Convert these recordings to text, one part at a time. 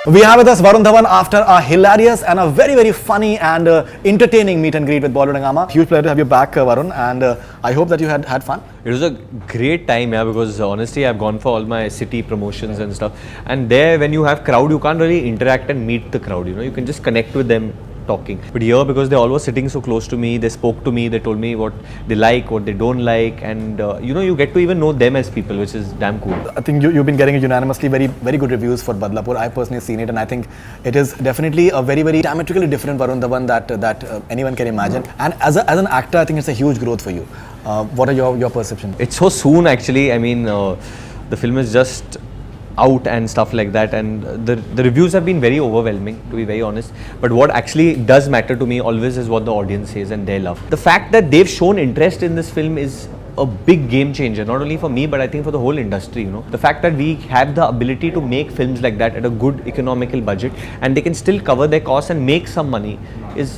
We have with us Varun Dhawan after a hilarious and a very funny and entertaining meet and greet with BollywoodHungama. Huge pleasure to have you back, Varun, and I hope that you had fun. It was a great time, yeah, because honestly, I've gone for all my city promotions and stuff. And there, when you have crowd, you can't really interact and meet the crowd, you know, you can just connect with them talking. But here, because they all were sitting so close to me, they spoke to me, they told me what they like, what they don't like, and you know, you get to even know them as people, which is damn cool. I think you've been getting unanimously very good reviews for Badlapur. I personally seen it, and I think it is definitely a very diametrically different Varun Dhawan that anyone can imagine. And as an actor, I think it's a huge growth for you. What are your perception? It's so soon, actually. I mean, the film is just out and stuff like that, and the reviews have been very overwhelming, to be very honest. But what actually does matter to me always is what the audience says and their love. The fact that they've shown interest in this film is a big game changer, not only for me but I think for the whole industry, you know. The fact that we have the ability to make films like that at a good economical budget and they can still cover their costs and make some money,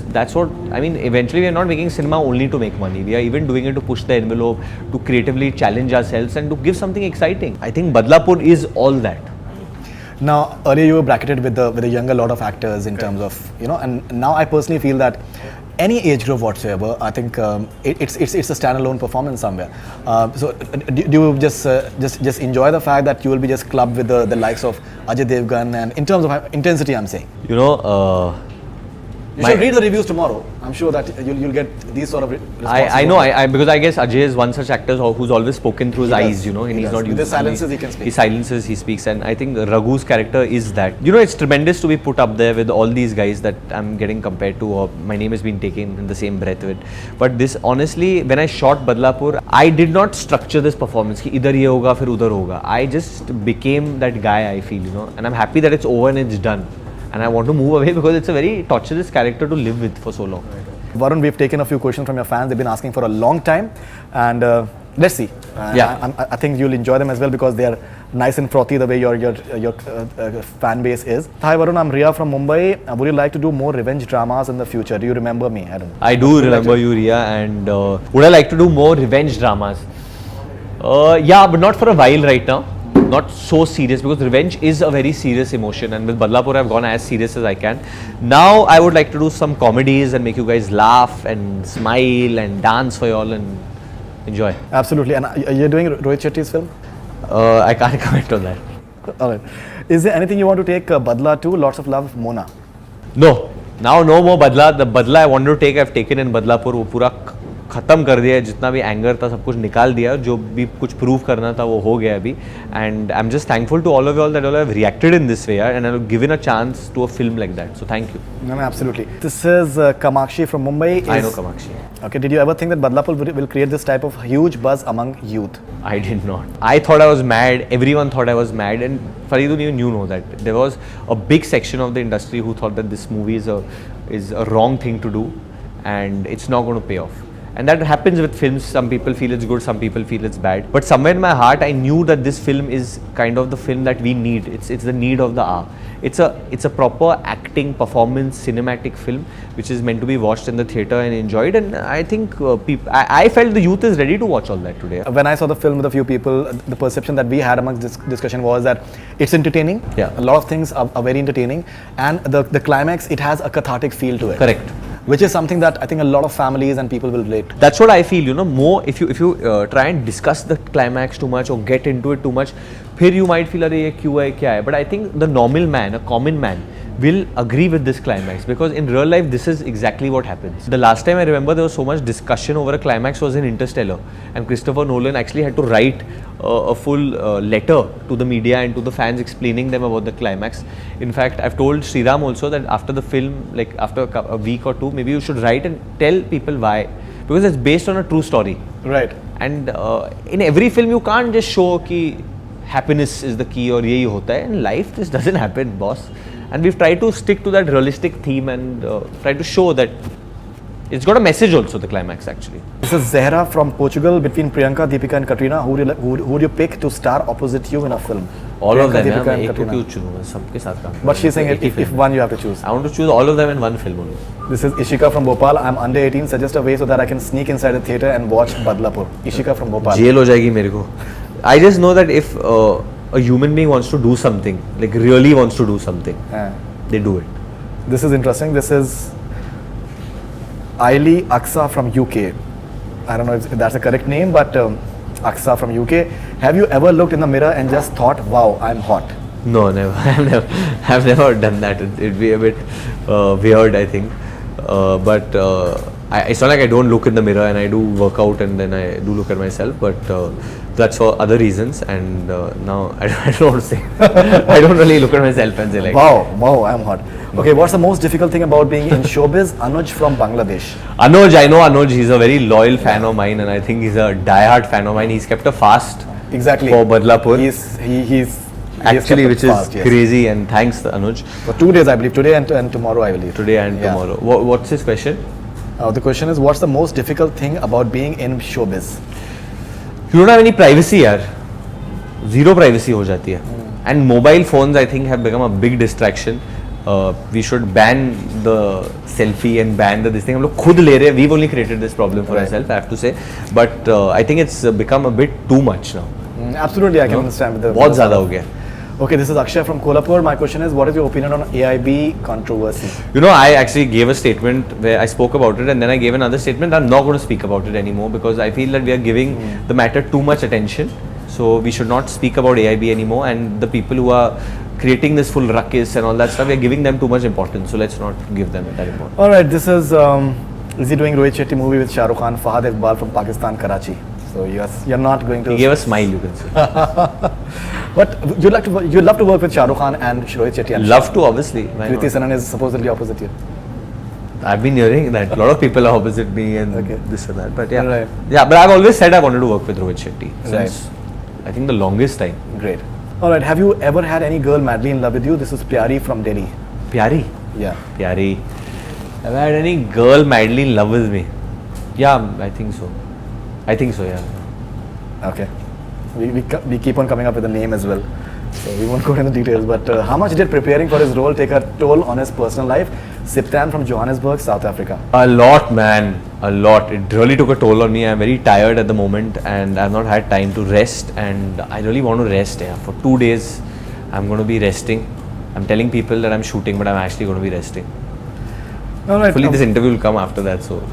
that's what I mean. Eventually we are not making cinema only to make money, we are even doing it to push the envelope, to creatively challenge ourselves and to give something exciting. I think Badlapur is all that. Now, earlier you were bracketed with the younger lot of actors in terms of, you know, and now I personally feel that any age group whatsoever, I think it's a standalone performance somewhere. So do you just enjoy the fact that you will be just clubbed with the likes of Ajay Devgan, and in terms of intensity, I'm saying? You know, you should read the reviews tomorrow. I'm sure that you'll get these sort of responses. I know, because I guess Ajay is one such actor who's always spoken through his eyes, you know, and he's not used to silences he can speak. He silences, he speaks, and I think Raghu's character is that. You know, it's tremendous to be put up there with all these guys that I'm getting compared to, or my name has been taken in the same breath with. But this, honestly, when I shot Badlapur, I did not structure this performance ki idhar ye hoga, fir udhar hoga. I just became that guy, I feel, you know, and I'm happy that it's over and it's done. And I want to move away because it's a very torturous character to live with for so long. Varun, we've taken a few questions from your fans. They've been asking for a long time, and let's see. I think you'll enjoy them as well because they are nice and frothy the way your fan base is. Hi Varun, I'm Ria from Mumbai. Would you like to do more revenge dramas in the future? Do you remember me? I don't know. I do remember you, Ria, and would I like to do more revenge dramas? Yeah, but not for a while right now. Not so serious, because revenge is a very serious emotion, and with Badlapur I've gone as serious as I can. Now I would like to do some comedies and make you guys laugh and smile and dance for you all and enjoy. Absolutely. And you're doing Rohit Shetty's film? I can't comment on that. Alright. Is there anything you want to take Badla to? Lots of love, Mona. No. Now no more Badla. The Badla I wanted to take, I've taken in Badlapur. वो पूरा खत्म कर दिया है, जितना भी anger था सब कुछ निकाल दिया, जो भी कुछ प्रूव करना था वो हो गया अभी. And I am just thankful to all of you all that all have reacted in this way and I have given a chance to a film like that. So thank you. No, absolutely. This is Kamakshi from Mumbai. I know Kamakshi. Okay, did you ever think that Badlapur will create this type of huge buzz among youth? I did not. I thought I was mad. Everyone thought I was mad, and Faridun, even you know that there was a big section of the industry who thought that this movie is a wrong thing to do, and it's not going to pay off. And that happens with films. Some people feel it's good, some people feel it's bad. But somewhere in my heart, I knew that this film is kind of the film that we need. It's the need of the hour. It's a proper acting, performance, cinematic film which is meant to be watched in the theatre and enjoyed. And I think I felt the youth is ready to watch all that today. When I saw the film with a few people, the perception that we had amongst this discussion was that it's entertaining. Yeah. A lot of things are very entertaining, and the climax, it has a cathartic feel to it. Correct. Which is something that I think a lot of families and people will relate. That's what I feel, you know, more if you try and discuss the climax too much or get into it too much, फिर you might feel अरे ये क्यों है क्या है. But I think the normal man, a common man, will agree with this climax, because in real life this is exactly what happens. The last time I remember there was so much discussion over a climax was in Interstellar, and Christopher Nolan actually had to write a full letter to the media and to the fans explaining them about the climax. In fact, I've told Sriram also that after the film, like after a week or two, maybe you should write and tell people why, because it's based on a true story. Right. And in every film you can't just show कि happiness is the key और यही होता है. In life this doesn't happen, boss. And we've tried to stick to that realistic theme and try to show that it's got a message also, the climax actually. This is Zehra from Portugal. Between Priyanka, Deepika and Katrina, who would you pick to star opposite you in a film? All Priyanka, of them. Deepika मैं and एक को Katrina. क्यों चुनूँगा, सबके साथ काम. But she's saying if one you have to choose. I want to choose all of them in one film only. This is Ishika from Bhopal. I'm under 18. Suggest a way so that I can sneak inside the theatre and watch Badlapur. Ishika from Bhopal. Jail हो जाएगी मेरे को. I just know that if a human being wants to do something, like really wants to do something, they do it. This is interesting. This is Aili Aksa from UK. I don't know if that's a correct name, but Aksa from UK. Have you ever looked in the mirror and just thought, wow, I'm hot? No, never. I've never done that. It'd be a bit weird, I think. But it's not like I don't look in the mirror, and I do work out and then I do look at myself, but that's for other reasons. And now I don't want to say. I don't really look at myself and say like, wow, I'm hot. Okay, what's the most difficult thing about being in showbiz? Anuj from Bangladesh. Anuj, I know Anuj. He's a very loyal fan of mine, and I think he's a die-hard fan of mine. He's kept a fast for Badlapur. He's actually, which is crazy, and thanks Anuj. For 2 days, I believe. Today and tomorrow, I believe. Today and tomorrow. What's his question? The question is, what's the most difficult thing about being in showbiz? You don't have any privacy, yaar. Zero privacy ho jati hai. And mobile phones, I think, have become a big distraction. We should ban the selfie and ban this thing. हम लोग खुद ले रहे हैं. We've only created this problem for ourselves, I have to say. But I think it's become a bit too much now. Absolutely, I can understand. बहुत ज़्यादा हो गया. Okay, this is Akshay from Kolhapur. My question is, what is your opinion on AIB controversy? You know, I actually gave a statement where I spoke about it, and then I gave another statement. I'm not going to speak about it anymore because I feel that we are giving the matter too much attention. So we should not speak about AIB anymore, and the people who are creating this full ruckus and all that stuff, we are giving them too much importance. So let's not give them that importance. All right, this is he doing Rohit Shetty movie with Shah Rukh Khan, Fahad Iqbal from Pakistan, Karachi. So you're not going to. He gave a smile, you can say. But you'd love to work with Shah Rukh Khan and Rohit Shetty. Love to, obviously. Kriti Sanan is supposedly opposite you. I've been hearing that a lot of people are opposite me and this and that. But yeah, right. Yeah. But I've always said I wanted to work with Rohit Shetty since I think the longest time. Great. All right. Have you ever had any girl madly in love with you? This is Pyari from Delhi. Pyari? Yeah. Pyari. Have I had any girl madly in love with me? Yeah, I think so. Yeah. Okay. We keep on coming up with a name as well. So we won't go into the details. But how much did preparing for his role take a toll on his personal life? Siptan from Johannesburg, South Africa. A lot, man. A lot. It really took a toll on me. I'm very tired at the moment and I've not had time to rest. And I really want to rest. Yeah. For 2 days, I'm going to be resting. I'm telling people that I'm shooting, but I'm actually going to be resting. All right. Hopefully this interview will come after that. So.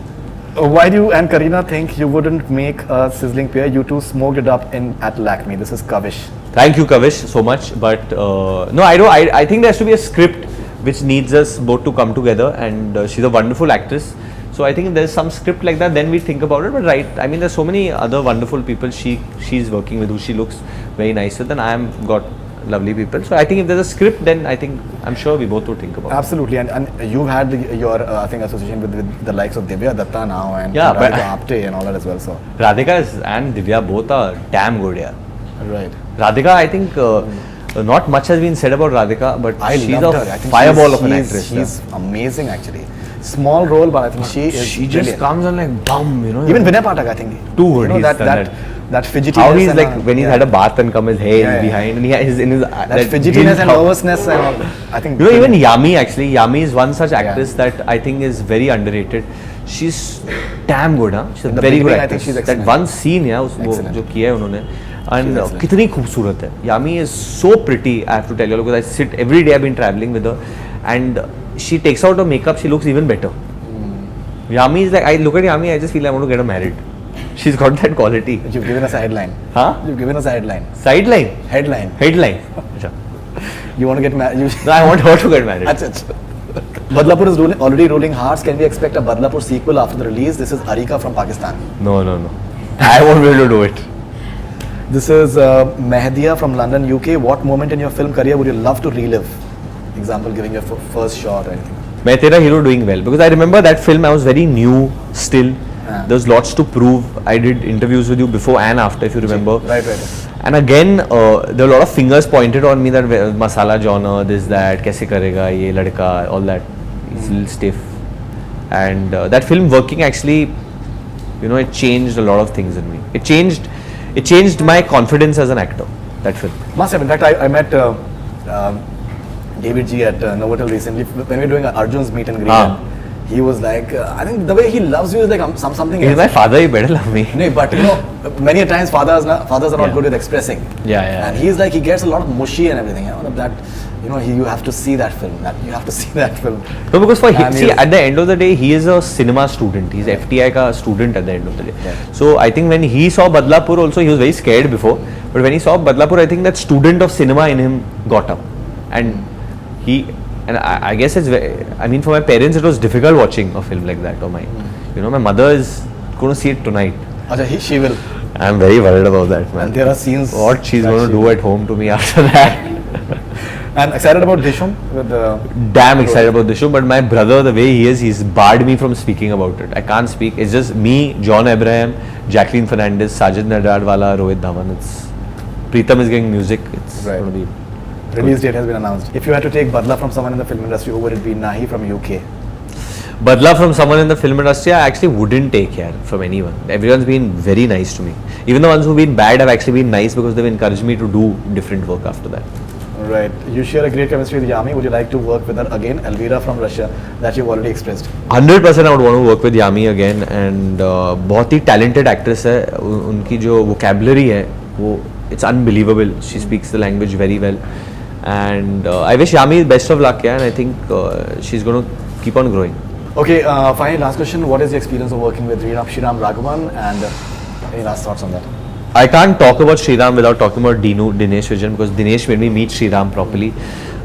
Why do you and Kareena think you wouldn't make a sizzling pair? You two smoked it up at Lakme. This is Kavish. Thank you, Kavish, so much. But no, I think there has to be a script which needs us both to come together. And she's a wonderful actress. So I think if there's some script like that, then we think about it. But I mean, there's so many other wonderful people she's working with who she looks very nice with, and I'm got lovely people. So I think if there's a script, then I'm sure we both would think about it. Absolutely, and you've had your I think association with the likes of Divya Datta now and Radhika Apte and all that as well. So Radhika and Divya both are damn good, yeah. Right. Radhika, I think not much has been said about Radhika, but she's a fireball of an actress. She's amazing actually. Small role, but I think she just comes on like bum, you know. Even Vinay Pathak, I think. Too good. You know, that fidgetiness. How he's like when he's had a bath and come, his hair is behind, and he's in his that fidgetiness and nervousness, and all, I think. You know, even Yami actually. Yami is one such actress that I think is very underrated. She's damn good, huh? She's a very good actress. I think she's excellent. That one scene, yeah, वो जो किया है उन्होंने, and कितनी खूबसूरत है. Yami is so pretty. I have to tell you, because I sit every day. I've been traveling with her, and she takes out her makeup. She looks even better. Yami is like, I look at Yami, I just feel I want to get her married. She's got that quality. You've given us a headline. Huh? You've given us a headline. Sideline? Headline. Headline. You want to get married? No, I want her to get married. Badlapur is already ruling hearts. Can we expect a Badlapur sequel after the release? This is Arika from Pakistan. No. I won't be able to do it. This is Mehdiya from London, UK. What moment in your film career would you love to relive? Example, giving your first shot or anything. Main Tera Hero doing well, because I remember that film. I was very new still. There was lots to prove. I did interviews with you before and after, if you remember. Right. And again, there were a lot of fingers pointed on me that masala genre, this, that, kaise karega, ye ladka, all that. It's a little stiff. And that film working actually, you know, it changed a lot of things in me. It changed my confidence as an actor, that film. Must have. In fact, I met David G at Novotel recently when we were doing Arjun's meet and greet. he was like, I think the way he loves you is like something He's else. my father, he better love me. No, but you know, many a times fathers are not Yeah. good with expressing. Yeah. And he's like, he gets a lot of mushy and everything. You know, that you know, you have to see that film. You have to see that film. No, because for him, And see, he's- at the end of the day, he is a cinema student. He's FTI ka student at the end of the day. Yeah. So I think when he saw Badlapur also, he was very scared before. But when he saw Badlapur, I think that student of cinema in him got up. And I guess it's very, I mean, for my parents, it was difficult watching a film like that. Or you know, my mother is going to see it tonight. Acha, she will. I'm very worried about that, man. And there are scenes. What she's that going to she do will. at home to me after that. And excited about Dishoom with the. Damn excited about this show, but my brother, the way he is, he's barred me from speaking about it. I can't speak. It's just me, John Abraham, Jacqueline Fernandez, Sajid Nadradwala, Rohit Dhawan. It's Preetham is getting music. It's Right. going to be. Release date has been announced. If you had to take Badla from someone in the film industry, who would it be? Nahi from UK. Badla from someone in the film industry, I actually wouldn't take here from anyone. Everyone's been very nice to me. Even the ones who've been bad have actually been nice because they've encouraged me to do different work after that. Right. You share a great chemistry with Yami. Would you like to work with her again? Elvira from Russia, that you've already expressed. 100% I would want to work with Yami again, and बहुत ही talented actress है. उनकी जो vocabulary है, वो it's unbelievable. She speaks the language very well, and I wish Yami best of luck, yeah, and I think she's going to keep on growing. Okay. Finally, last question. What is the experience of working with Sriram Raghavan? And any last thoughts on that? I can't talk about Sriram without talking about Dinesh Vijan, because Dinesh made me meet Sriram properly.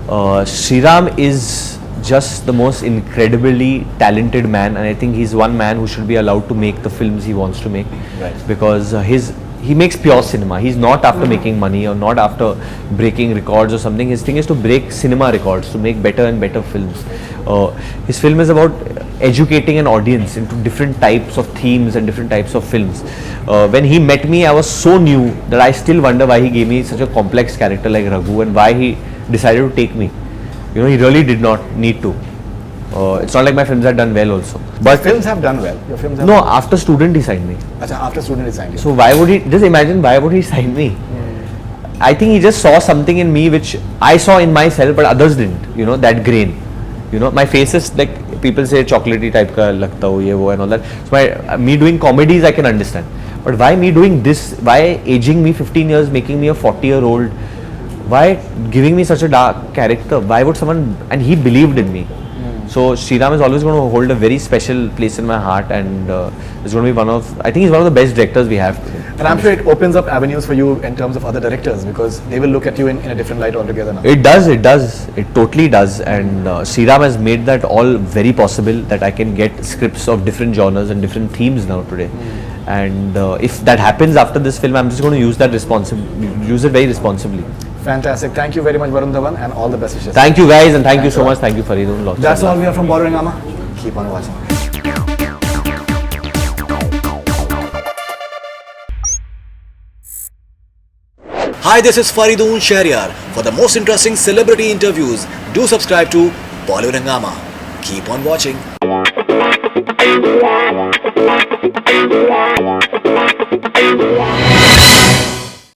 Sriram is just the most incredibly talented man, and I think he's one man who should be allowed to make the films he wants to make. Right. Because he makes pure cinema. He's not after making money or not after breaking records or something. His thing is to break cinema records, to make better and better films. His film is about educating an audience into different types of themes and different types of films. When he met me, I was so new that I still wonder why he gave me such a complex character like Raghu and why he decided to take me. You know, he really did not need to. It's not like my films have done well also. But films have done well. Your films have No, after Student he signed me. Acha, after Student is signed you. So why would he, just imagine why would he sign me? I think he just saw something in me which I saw in myself but others didn't, you know, that grain. You know, my face is like, people say chocolatey type ka lagta ho, ye wo and all that. So me doing comedies I can understand. But why me doing this, why aging me 15 years, making me a 40-year-old, why giving me such a dark character? Why would someone, and he believed in me. So Sriram is always going to hold a very special place in my heart, and it's going to be I think he's one of the best directors we have today. And I'm sure it opens up avenues for you in terms of other directors, because they will look at you in a different light altogether now. It does, it totally does, and Sriram has made that all very possible, that I can get scripts of different genres and different themes now today. And if that happens after this film, I'm just going to use it very responsibly. Fantastic. Thank you very much, Varun Dhawan, and all the best wishes. Thank you guys, and thank you so much. Thank you Faridun. Lots That's of love. all we are from BollywoodHungama. Keep on watching. Hi, this is Faridun Shahryar. For the most interesting celebrity interviews, do subscribe to BollywoodHungama. Keep on watching.